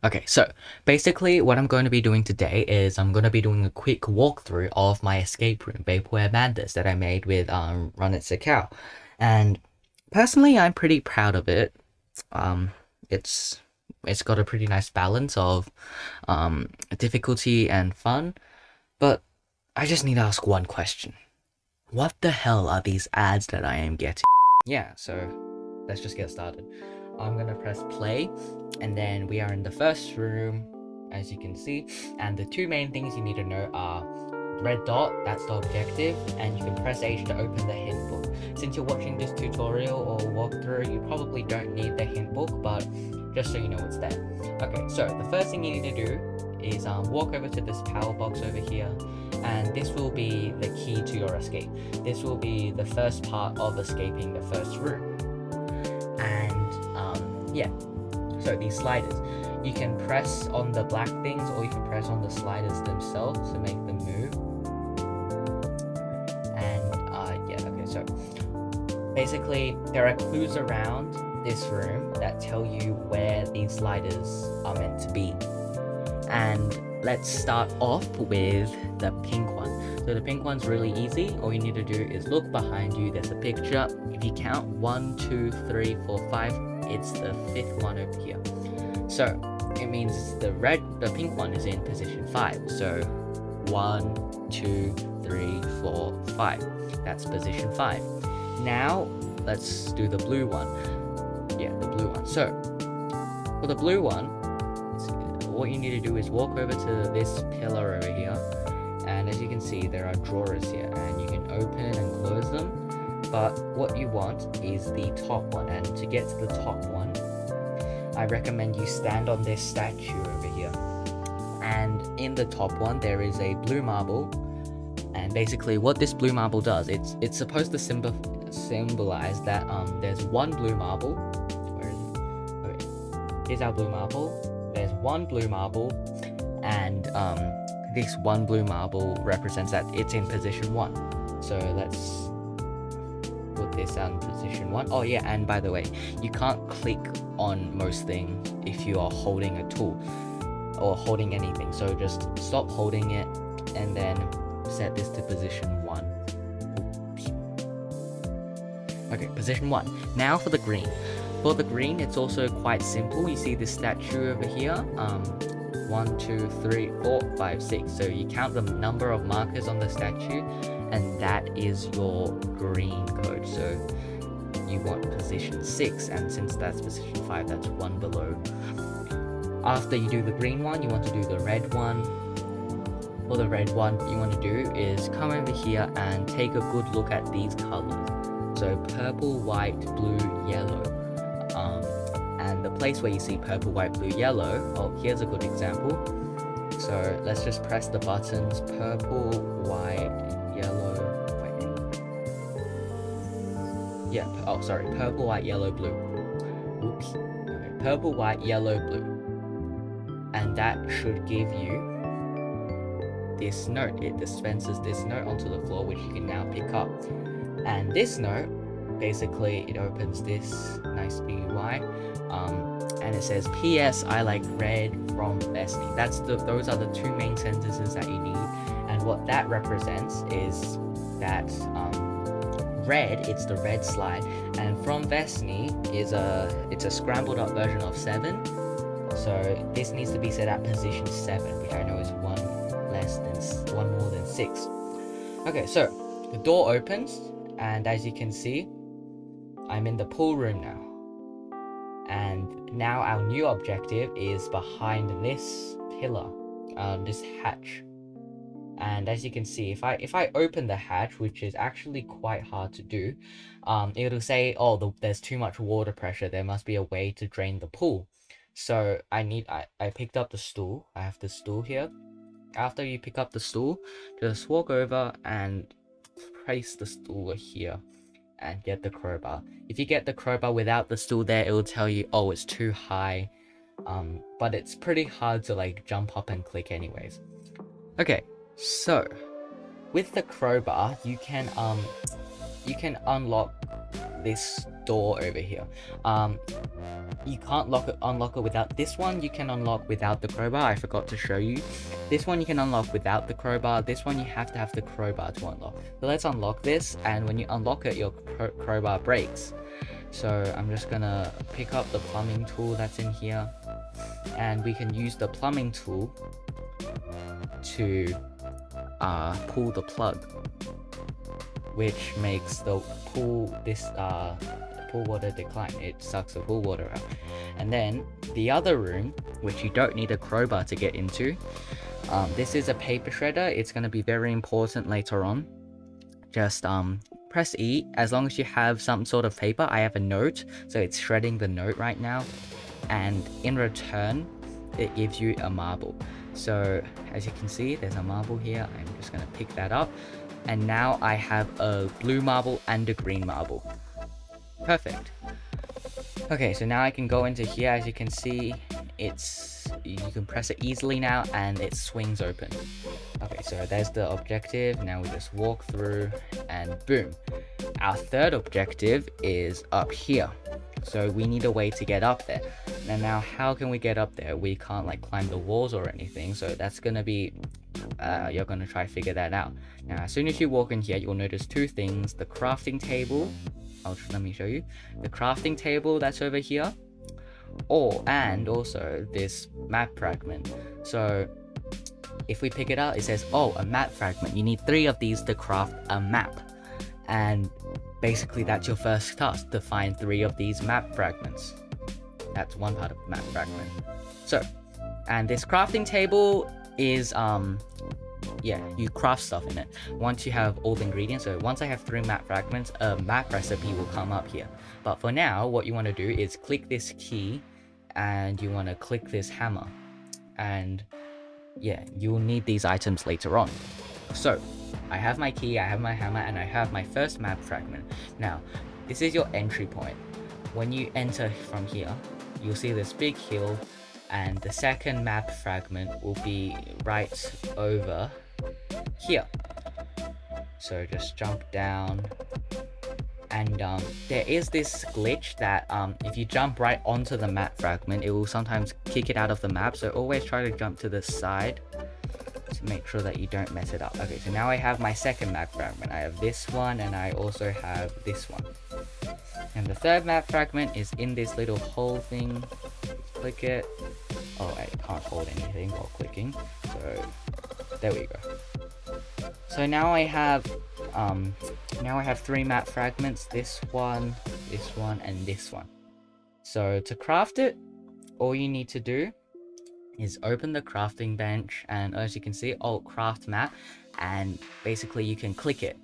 Okay, so basically what I'm going to be doing today is I'm going to be doing a quick walkthrough of my escape room, Vaporwave Madness, that I made with Run It's a Cow. And personally, I'm pretty proud of it. Um, it's it's got a pretty nice balance of difficulty and fun, but I just need to ask one question. What the hell are these ads that I am getting? Yeah, so let's just get started. I'm gonna press play, and then we are in the first room, as you can see, and the two main things you need to know are red dot, that's the objective, and you can press H to open the hint book. Since you're watching this tutorial or walkthrough, you probably don't need the hint book, but just so you know it's there. Okay, so the first thing you need to do is walk over to this power box over here, and this will be the key to your escape. This will be the first part of escaping the first room. And yeah, so these sliders, you can press on the black things or you can press on the sliders themselves to make them move. And yeah, okay, so basically there are clues around this room that tell you where these sliders are meant to be. And let's start off with the pink one. So the pink one's really easy. All you need to do is look behind you. There's a picture. If you count 1, 2, 3, 4, 5, it's the fifth one over here. So it means the pink one is in position 5. So 1, 2, 3, 4, 5. That's position 5. Now let's do the blue one. Yeah, the blue one. So for the blue one, what you need to do is walk over to this pillar over here, and as you can see there are drawers here and you can open and close them, but what you want is the top one. And to get to the top one, I recommend you stand on this statue over here, and in the top one there is a blue marble. And basically what this blue marble does, it's supposed to symbolize that there's one blue marble. Where is it? Okay, here's our blue marble. There's one blue marble, and this one blue marble represents that it's in position 1. So let's put this on position 1. Oh yeah, and by the way, you can't click on most things if you are holding a tool or holding anything. So just stop holding it and then set this to position 1. Oops. Okay, position 1. Now for the green. For the green, it's also quite simple. You see this statue over here, 1, 2, 3, 4, 5, 6. So you count the number of markers on the statue, and that is your green code. So you want position 6, and since that's position 5, that's 1 below. After you do the green one, you want to do the red one. For the red one, what you want to do is come over here and take a good look at these colors. So purple, white, blue, yellow. And the place where you see purple, white, blue, yellow, oh, here's a good example. So let's just press the buttons purple, white, yellow, wait. Yeah, oh sorry, purple, white, yellow, blue. Oops. Okay, purple, white, yellow, blue. And that should give you this note. It dispenses this note onto the floor, which you can now pick up. And this note, basically it opens this nice UI, and it says PS I like red from Bestie. Those are the two main sentences that you need, and what that represents is that red, it's the red slide, and from Vesni it's a scrambled up version of 7. So this needs to be set at position 7, which I know is one more than 6. Okay, so the door opens, and as you can see, I'm in the pool room now. And now our new objective is behind this pillar, this hatch. And as you can see, if I open the hatch, which is actually quite hard to do, it'll say, oh, there's too much water pressure. There must be a way to drain the pool. So I picked up the stool. I have the stool here. After you pick up the stool, just walk over and place the stool here and get the crowbar. If you get the crowbar without the stool there, it will tell you, oh, it's too high. But it's pretty hard to like jump up and click anyways. Okay, so with the crowbar, you can unlock this door over here. You can't unlock it without this one. You can unlock without the crowbar. I forgot to show you. This one you can unlock without the crowbar. This one you have to have the crowbar to unlock. So let's unlock this, and when you unlock it, your crowbar breaks. So I'm just gonna pick up the plumbing tool that's in here, and we can use the plumbing tool to pull the plug, which makes the pool water decline. It sucks the pool water out. And then the other room, which you don't need a crowbar to get into, this is a paper shredder. It's going to be very important later on. Just press E as long as you have some sort of paper. I have a note, so it's shredding the note right now, and in return it gives you a marble. So as you can see, there's a marble here. I'm just going to pick that up, and now I have a blue marble and a green marble. Perfect. Okay, so now I can go into here. As you can see, you can press it easily now and it swings open. Okay, so there's the objective. Now we just walk through and boom. Our third objective is up here. So we need a way to get up there. And now how can we get up there? We can't like climb the walls or anything. So that's gonna be, you're gonna try to figure that out. Now, as soon as you walk in here, you'll notice two things: the crafting table. Let me show you the crafting table that's over here, and also this map fragment. So if we pick it up, it says, oh, a map fragment. You need 3 of these to craft a map, and basically that's your first task, to find 3 of these map fragments. That's one part of map fragment. So, and this crafting table is you craft stuff in it once you have all the ingredients. So once I have 3 map fragments, a map recipe will come up here. But for now, what you want to do is click this key, and you want to click this hammer, and yeah, you will need these items later on. So I have my key, I have my hammer, and I have my first map fragment. Now this is your entry point. When you enter from here, you'll see this big hill, and the second map fragment will be right over here. So just jump down, and there is this glitch that if you jump right onto the map fragment, it will sometimes kick it out of the map. So always try to jump to the side to make sure that you don't mess it up. Okay, so now I have my second map fragment. I have this one, and I also have this one. And the third map fragment is in this little hole thing. Click it. Oh, I can't hold anything while clicking. So there we go. So now I have 3 map fragments. This one, and this one. So to craft it, all you need to do is open the crafting bench, and as you can see, craft map, and basically you can click it.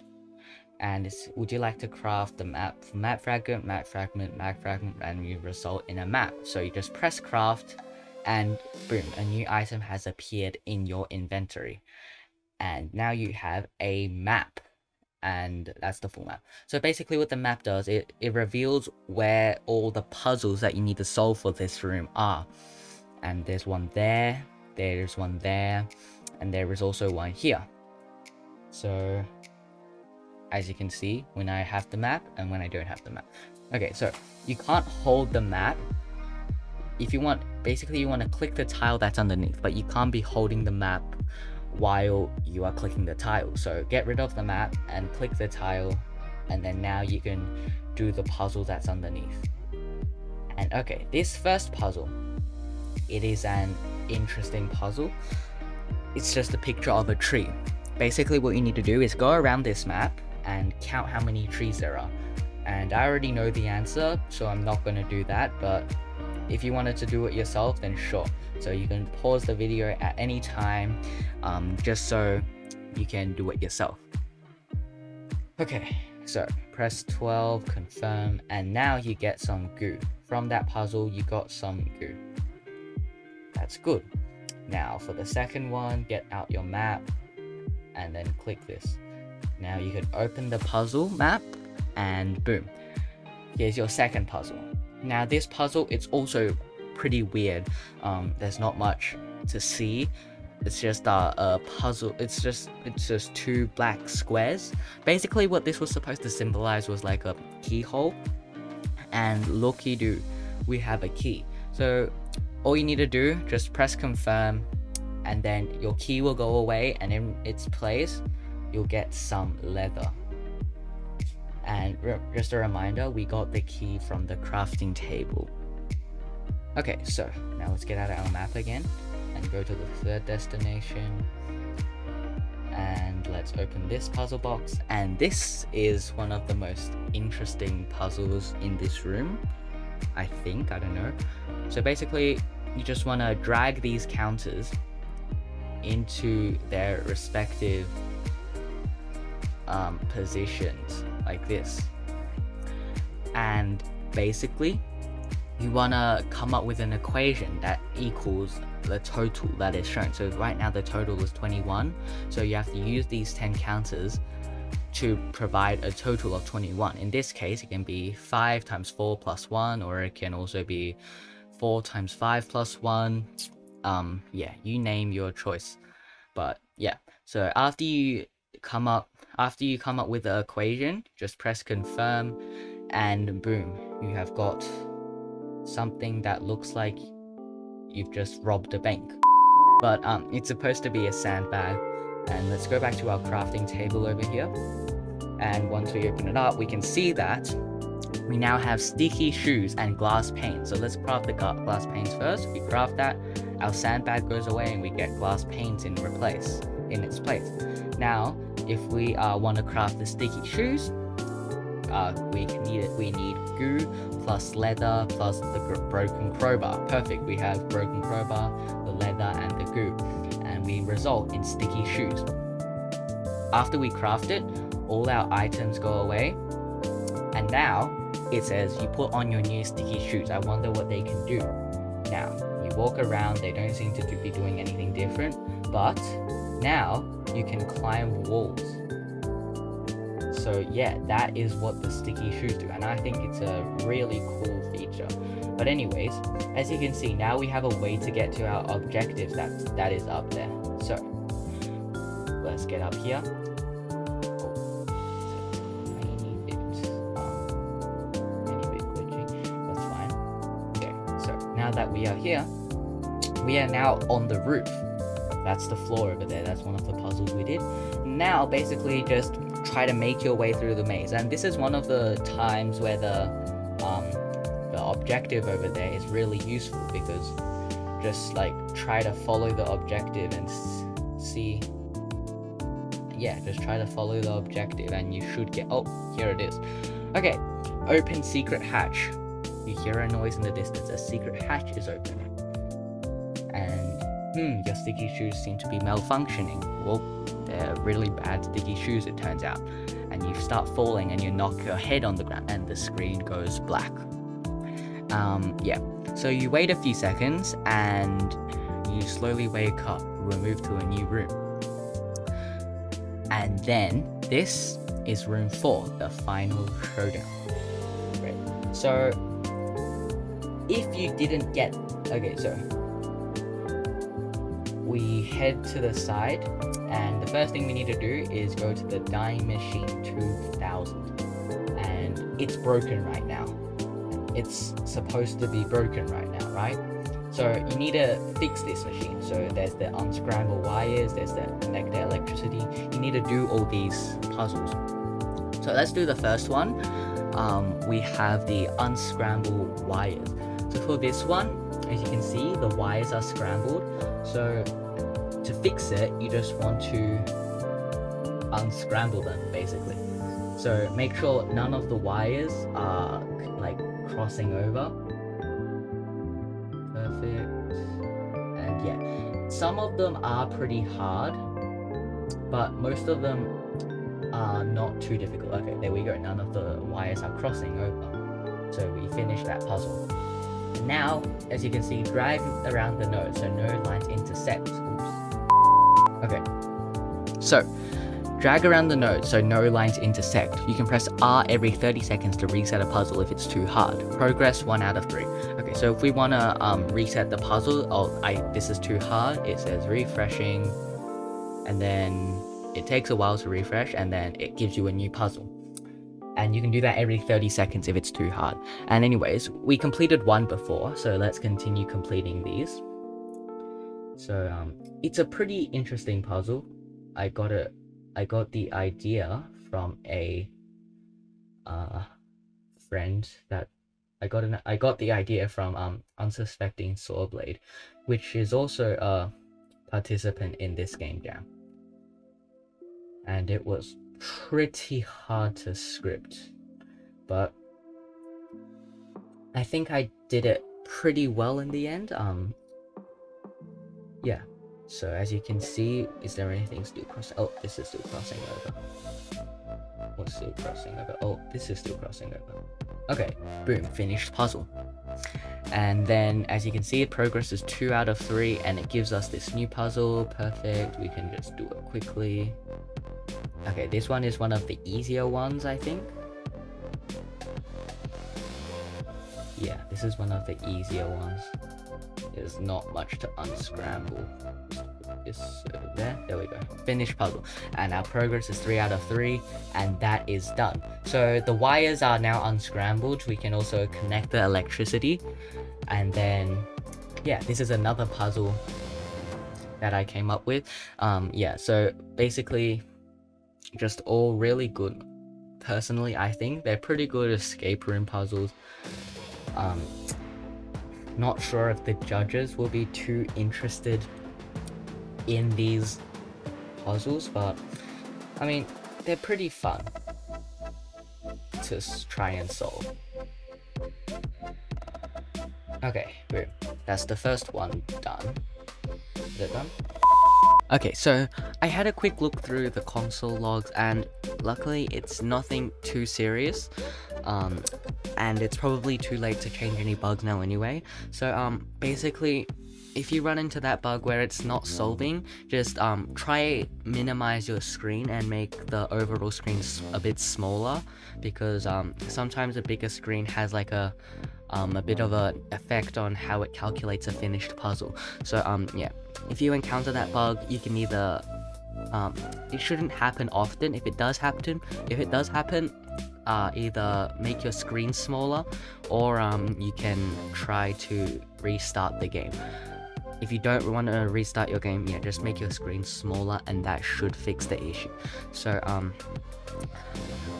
And it's, would you like to craft the map fragment, and you result in a map. So you just press craft, and boom, a new item has appeared in your inventory, and now you have a map, and that's the full map. So basically what the map does, it reveals where all the puzzles that you need to solve for this room are. And there's one there, there's one there, and there is also one here. So as you can see, when I have the map and when I don't have the map. Okay, so you can't hold the map. If you want, basically you want to click the tile that's underneath, but you can't be holding the map while you are clicking the tile. So get rid of the map and click the tile, and then now you can do the puzzle that's underneath. And okay, this first puzzle, it is an interesting puzzle. It's just a picture of a tree. Basically what you need to do is go around this map and count how many trees there are. And I already know the answer, so I'm not going to do that, but if you wanted to do it yourself, then sure. So you can pause the video at any time, just so you can do it yourself. Okay, so press 12, confirm, and now you get some goo. From that puzzle, you got some goo. That's good. Now for the second one, get out your map, and then click this. Now you can open the puzzle map, and boom, here's your second puzzle. Now this puzzle, it's also pretty weird. There's not much to see. It's just a puzzle. It's just 2 black squares. Basically what this was supposed to symbolize was like a keyhole, and looky do, we have a key. So all you need to do, just press confirm, and then your key will go away, and in its place you'll get some leather. And just a reminder, we got the key from the crafting table. Okay, so now let's get out of our map again and go to the third destination, and let's open this puzzle box. And this is one of the most interesting puzzles in this room, I think, I don't know. So basically you just want to drag these counters into their respective positions like this, and basically you want to come up with an equation that equals the total that is shown. So right now the total is 21, so you have to use these 10 counters to provide a total of 21. In this case, it can be 5 times 4 plus 1, or it can also be 4 times 5 plus 1. Yeah, you name your choice. But yeah, so after you come up with the equation, just press confirm, and boom, you have got something that looks like you've just robbed a bank. But it's supposed to be a sandbag. And let's go back to our crafting table over here, and once we open it up, we can see that we now have sticky shoes and glass panes. So let's craft the glass panes first. We craft that, our sandbag goes away, and we get glass panes in its place. Now if we want to craft the sticky shoes, we need goo plus leather plus the broken crowbar. Perfect, we have broken crowbar, the leather, and the goo, and we result in sticky shoes. After we craft it, all our items go away, and now it says you put on your new sticky shoes. I wonder what they can do. Now you walk around, they don't seem to be doing anything different, but now you can climb walls. So yeah, that is what the sticky shoes do, and I think it's a really cool feature. But anyways, as you can see, now we have a way to get to our objectives that is up there. So let's get up here. That's fine. Okay, so now that we are here, we are now on the roof. That's the floor over there. That's one of the puzzles we did. Now basically just try to make your way through the maze, and this is one of the times where the objective over there is really useful, because just like try to follow the objective and see. Yeah, just try to follow the objective and you should get, oh, here it is. Okay, open secret hatch. You hear a noise in the distance. A secret hatch is open, and your sticky shoes seem to be malfunctioning. Well, they're really bad sticky shoes, it turns out. And you start falling and you knock your head on the ground and the screen goes black. Yeah, so you wait a few seconds and you slowly wake up. We're moved to a new room. And then this is room 4, the final showdown. Right. So if you didn't get, okay, so we head to the side, and the first thing we need to do is go to the dyeing machine 2000, and it's broken right now. It's supposed to be broken right now, right? So you need to fix this machine. So there's the unscramble wires, there's the connect the electricity. You need to do all these puzzles. So let's do the first one. We have the unscramble wires. So for this one, as you can see, the wires are scrambled. So to fix it, you just want to unscramble them, basically. So make sure none of the wires are like crossing over. Perfect. And yeah, some of them are pretty hard, but most of them are not too difficult. Okay, there we go. None of the wires are crossing over. So we finished that puzzle. Now, as you can see, drag around the node so no lines intersect. Oops. Okay, so drag around the node so no lines intersect. You can press R every 30 seconds to reset a puzzle if it's too hard. Progress 1 out of 3. Okay, so if we want to reset the puzzle, this is too hard, it says refreshing, and then it takes a while to refresh, and then it gives you a new puzzle. And you can do that every 30 seconds if it's too hard. And anyways, we completed one before, so let's continue completing these. So it's a pretty interesting puzzle. I got the idea from a friend that I got the idea from Unsuspecting Sawblade, which is also a participant in this game jam. And it was pretty hard to script, but I think I did it pretty well in the end. Yeah, so as you can see, is there anything still crossing? Oh, this is still crossing over. What's still crossing over? Oh, this is still crossing over. Okay, boom, finished puzzle. And then as you can see, progress is 2 out of 3, and it gives us this new puzzle. Perfect, we can just do it quickly. Okay, this one is one of the easier ones, I think. Yeah, this is one of the easier ones. There's not much to unscramble. This there we go. Finished puzzle. And our progress is 3 out of 3, and that is done. So the wires are now unscrambled. We can also connect the electricity. And then, yeah, this is another puzzle that I came up with. Yeah, so basically, just all really good. Personally, I think they're pretty good escape room puzzles. Not sure if the judges will be too interested in these puzzles, but I mean, they're pretty fun to try and solve. Okay, boom. That's the first one done. Is it done? Okay, so I had a quick look through the console logs, and luckily it's nothing too serious. And it's probably too late to change any bugs now anyway. So basically, if you run into that bug where it's not solving, just try minimize your screen and make the overall screen a bit smaller, because sometimes a bigger screen has like a bit of an effect on how it calculates a finished puzzle. So yeah, if you encounter that bug, you can either it shouldn't happen often. If it does happen, either make your screen smaller, or you can try to restart the game. If you don't want to restart your game, yeah, just make your screen smaller, and that should fix the issue. So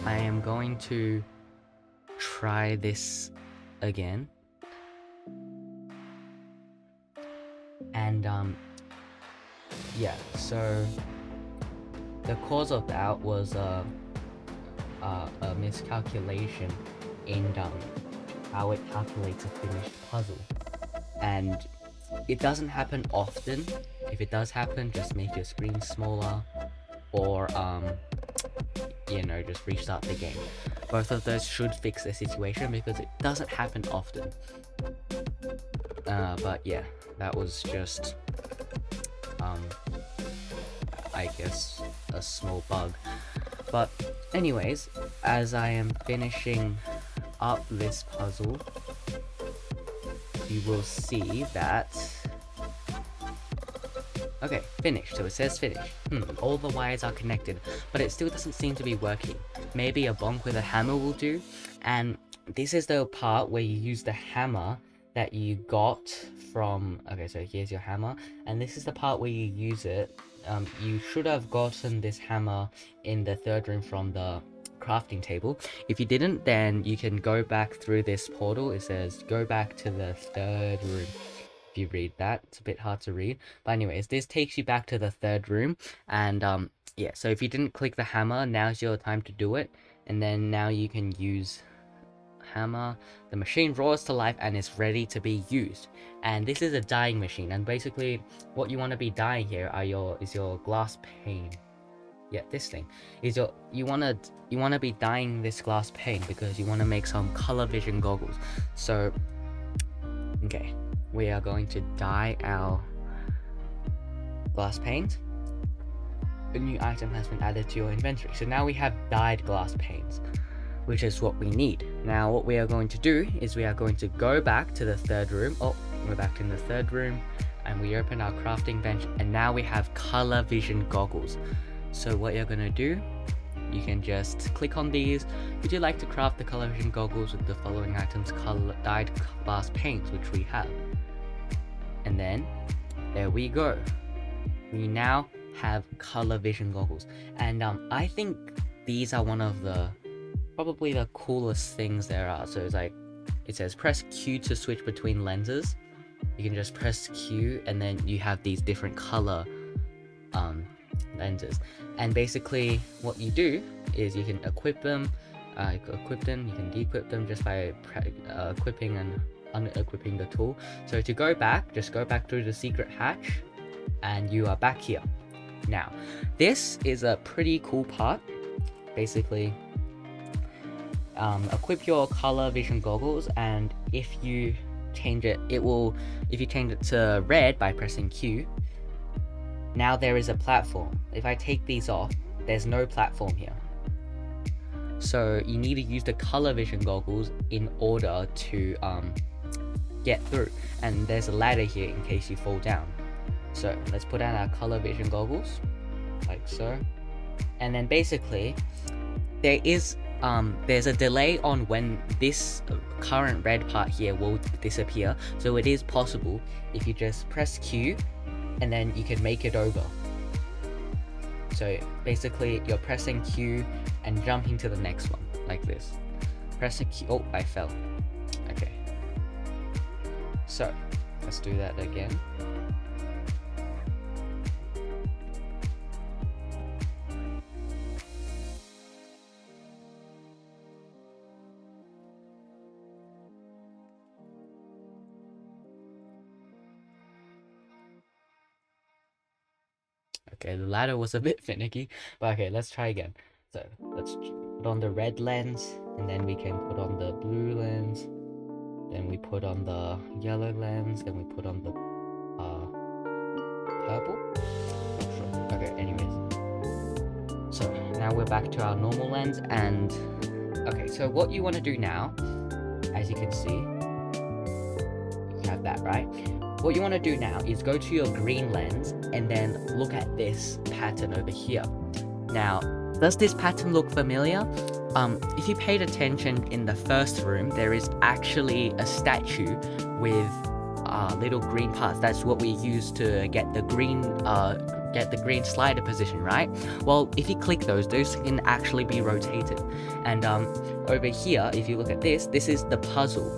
I am going to try this again, and yeah, so the cause of that was a miscalculation in how it calculates a finished puzzle, and it doesn't happen often. If it does happen, just make your screen smaller, or you know, just restart the game. Both of those should fix the situation, because it doesn't happen often. But yeah, that was just I guess a small bug. But anyways, as I am finishing up this puzzle, you will see that, okay, finished. So it says finished. All the wires are connected, but it still doesn't seem to be working. Maybe a bonk with a hammer will do. And this is the part where you use the hammer that you got from, okay, so here's your hammer, and this is the part where you use it. You should have gotten this hammer in the third room from the crafting table. If you didn't, then you can go back through this portal. It says go back to the third room. If you read that, it's a bit hard to read, but anyways, this takes you back to the third room. And yeah, so if you didn't click the hammer, now's your time to do it. And then now you can use hammer. The machine roars to life and is ready to be used. And this is a dyeing machine, and basically what you want to be dyeing here is your glass pane. Yeah, this thing is you want to be dyeing this glass pane because you want to make some color vision goggles. So okay, we are going to dye our glass panes. A new item has been added to your inventory. So now we have dyed glass panes, which is what we need. Now what we are going to do is we are going to go back to the third room. Oh, we're back in the third room, and we open our crafting bench, and now we have color vision goggles. So what you're going to do, you can just click on these. Would you like to craft the color vision goggles with the following items? Dyed glass paints, which we have. And then there we go. We now have color vision goggles, and I think these are one of the probably the coolest things there are. So it's like, it says press Q to switch between lenses. You can just press Q and then you have these different color lenses, and basically what you do is you can equip them, you can de-equip them just by equipping and unequipping the tool. So to go back, just go back through the secret hatch and you are back here. Now this is a pretty cool part. Basically, equip your color vision goggles, and if you change it, if you change it to red by pressing Q, now there is a platform. If I take these off, there's no platform here. So you need to use the color vision goggles in order to get through, and there's a ladder here in case you fall down. So let's put on our color vision goggles like so, and then basically there's a delay on when this current red part here will disappear. So it is possible if you just press Q and then you can make it over. So basically you're pressing Q and jumping to the next one like this. Pressing Q, oh, I fell. Okay. So let's do that again. Okay, the ladder was a bit finicky, but okay, let's try again. So let's put on the red lens, and then we can put on the blue lens, then we put on the yellow lens, then we put on the purple? Not sure. Okay, anyways. So now we're back to our normal lens, and okay, so what you want to do now, as you can see, you have that, right? What you want to do now is go to your green lens and then look at this pattern over here. Now, does this pattern look familiar? If you paid attention in the first room, there is actually a statue with little green parts. That's what we use to get the green slider position, right? Well, if you click those can actually be rotated. And over here, if you look at this is the puzzle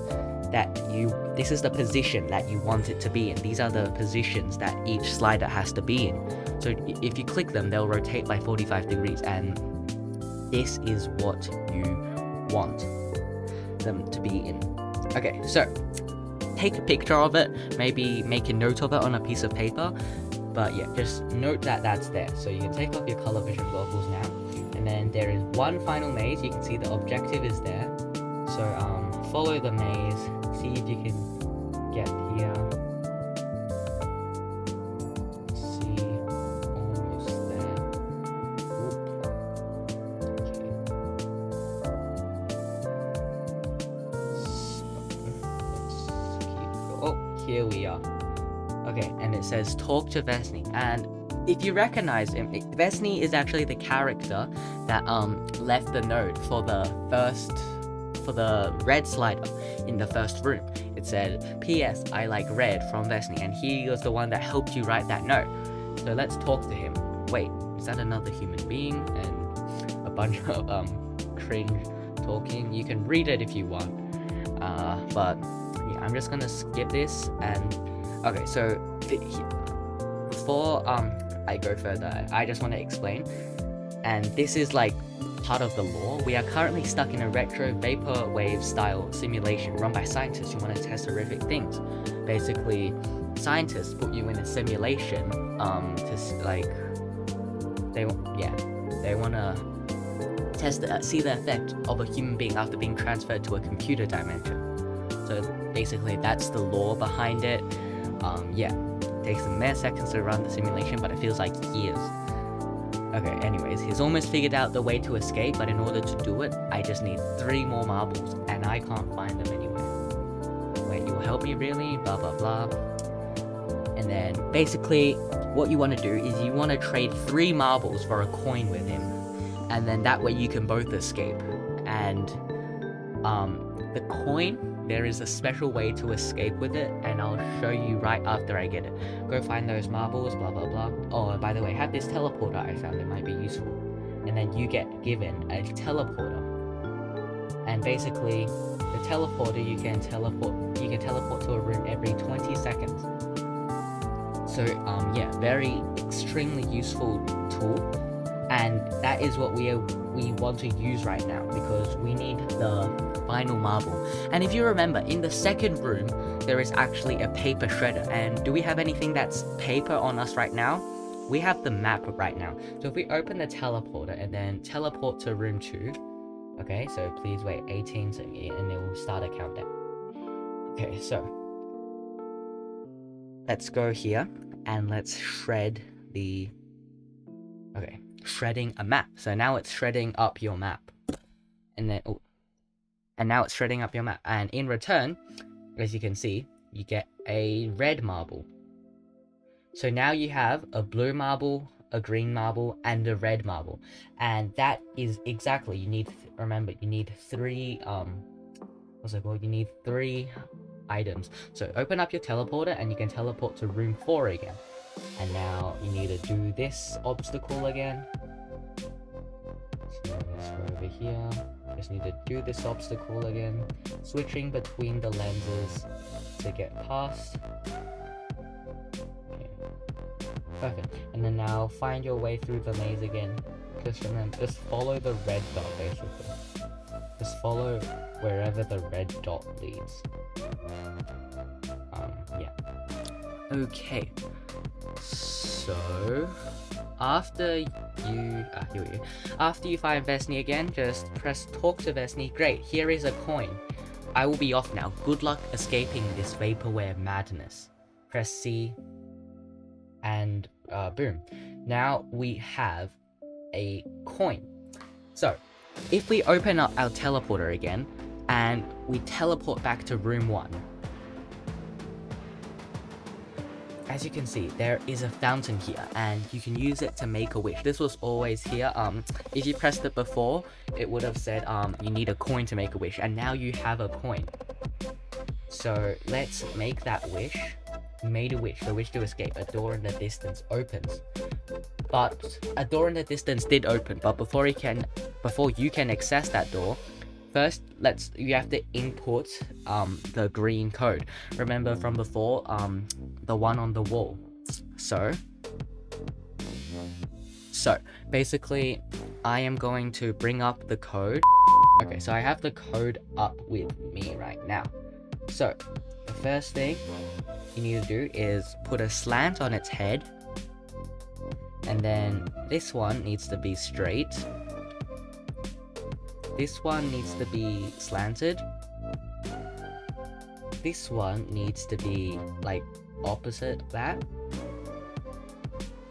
this is the position that you want it to be in. These are the positions that each slider has to be in. So if you click them, they'll rotate by 45 degrees, and this is what you want them to be in. Okay, so take a picture of it, maybe make a note of it on a piece of paper, but yeah, just note that that's there. So you can take off your color vision goggles now, and then there is one final maze. You can see the objective is there. So follow the maze, see if you can get here. See, almost there. Whoop. Okay. Let's keep going. Oh, here we are. Okay, and it says talk to Vesni, and if you recognize him, Vesni is actually the character that left the note for the red slider in the first room. It said, P.S. I like red from Vesni, and he was the one that helped you write that note. So let's talk to him. Wait, is that another human being? And a bunch of cringe talking. You can read it if you want. But yeah, I'm just gonna skip this. And okay, so before I go further, I just want to explain. And this is like part of the lore. We are currently stuck in a retro Vaporwave style simulation run by scientists who want to test horrific things. Basically, scientists put you in a simulation to like they want to test see the effect of a human being after being transferred to a computer dimension. So basically that's the lore behind it. It takes a mere seconds to run the simulation, but it feels like years. Okay, anyways, he's almost figured out the way to escape, but in order to do it, I just need 3 more marbles, and I can't find them anywhere. Wait, you'll help me really? Blah, blah, blah. And then, basically, what you want to do is you want to trade 3 marbles for a coin with him. and then that way you can both escape. And the coin, there is a special way to escape with it, and I'll show you right after I get it. Go find those marbles, blah blah blah. Oh, by the way, have this teleporter I found, it might be useful. And then you get given a teleporter, and basically the teleporter, you can teleport to a room every 20 seconds. So yeah, very extremely useful tool, and that is what we want to use right now, because we need the final marble. And if you remember, in the second room there is actually a paper shredder, and do we have anything that's paper on us right now? We have the map right now. So if we open the teleporter and then teleport to room 2, okay, so please wait 18 seconds and it will start a countdown. Okay, so let's go here and let's shred the, okay, shredding a map. So now it's shredding up your map, and then and now it's shredding up your map, and in return, as you can see, you get a red marble. So now you have a blue marble, a green marble, and a red marble, and that is exactly, you need, remember, you need 3 what's it called, you need 3 items. So open up your teleporter and you can teleport to room 4 again. And now you need to do this obstacle again. So let's go over here. Just need to do this obstacle again, switching between the lenses to get past. Okay. Perfect. And then now find your way through the maze again. Just remember, just follow the red dot basically. Just follow wherever the red dot leads. Yeah. Okay. So after you after you find Vesni again, just press talk to Vesni. Great, here is a coin. I will be off now. Good luck escaping this vaporware madness. Press C, and boom. Now we have a coin. So if we open up our teleporter again and we teleport back to room 1, as you can see, there is a fountain here, and you can use it to make a wish. This was always here. If you pressed it before, it would have said you need a coin to make a wish, and now you have a coin. So let's make that wish. Made a wish. The wish to escape. A door in the distance opens. But a door in the distance did open, but before you can access that door, first, you have to input the green code. Remember from before, the one on the wall. So basically, I am going to bring up the code. Okay, so I have the code up with me right now. So the first thing you need to do is put a slant on its head, and then this one needs to be straight. This one needs to be slanted. This one needs to be like opposite that.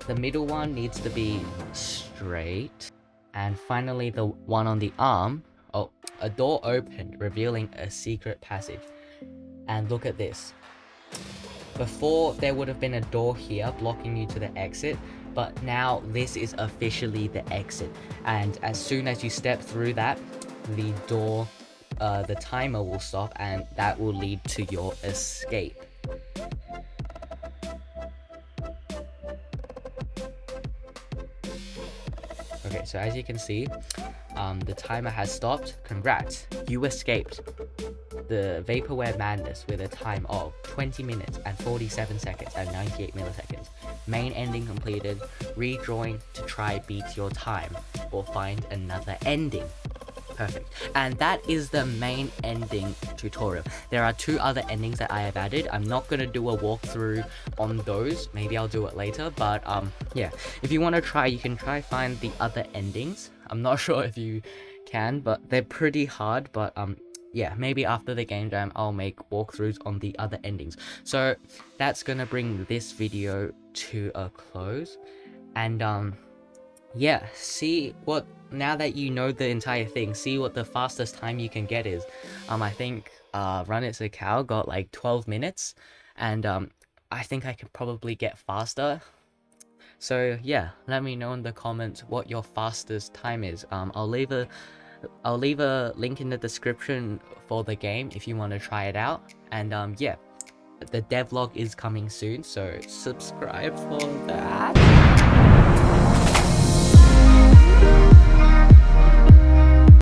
The middle one needs to be straight. And finally the one on the arm. Oh, a door opened, revealing a secret passage. And look at this. Before, there would have been a door here blocking you to the exit, but now this is officially the exit. And as soon as you step through that, the door, the timer will stop, and that will lead to your escape. Okay, so as you can see, the timer has stopped. Congrats, you escaped the vaporware madness with a time of 20 minutes and 47 seconds and 98 milliseconds. Main ending completed. Rejoin to try beat your time or find another ending. Perfect. And that is the main ending tutorial. There are 2 other endings that I have added. I'm not going to do a walkthrough on those. Maybe I'll do it later. But yeah, if you want to try, you can try find the other endings. I'm not sure if you can, but they're pretty hard. But yeah, maybe after the game jam, I'll make walkthroughs on the other endings. So that's going to bring this video to a close. And yeah, see what, now that you know the entire thing, see what the fastest time you can get is. I think Run It's a Cow got like 12 minutes, and I think I could probably get faster. So yeah, let me know in the comments what your fastest time is. I'll leave a link in the description for the game if you want to try it out. And yeah, the devlog is coming soon, so subscribe for that.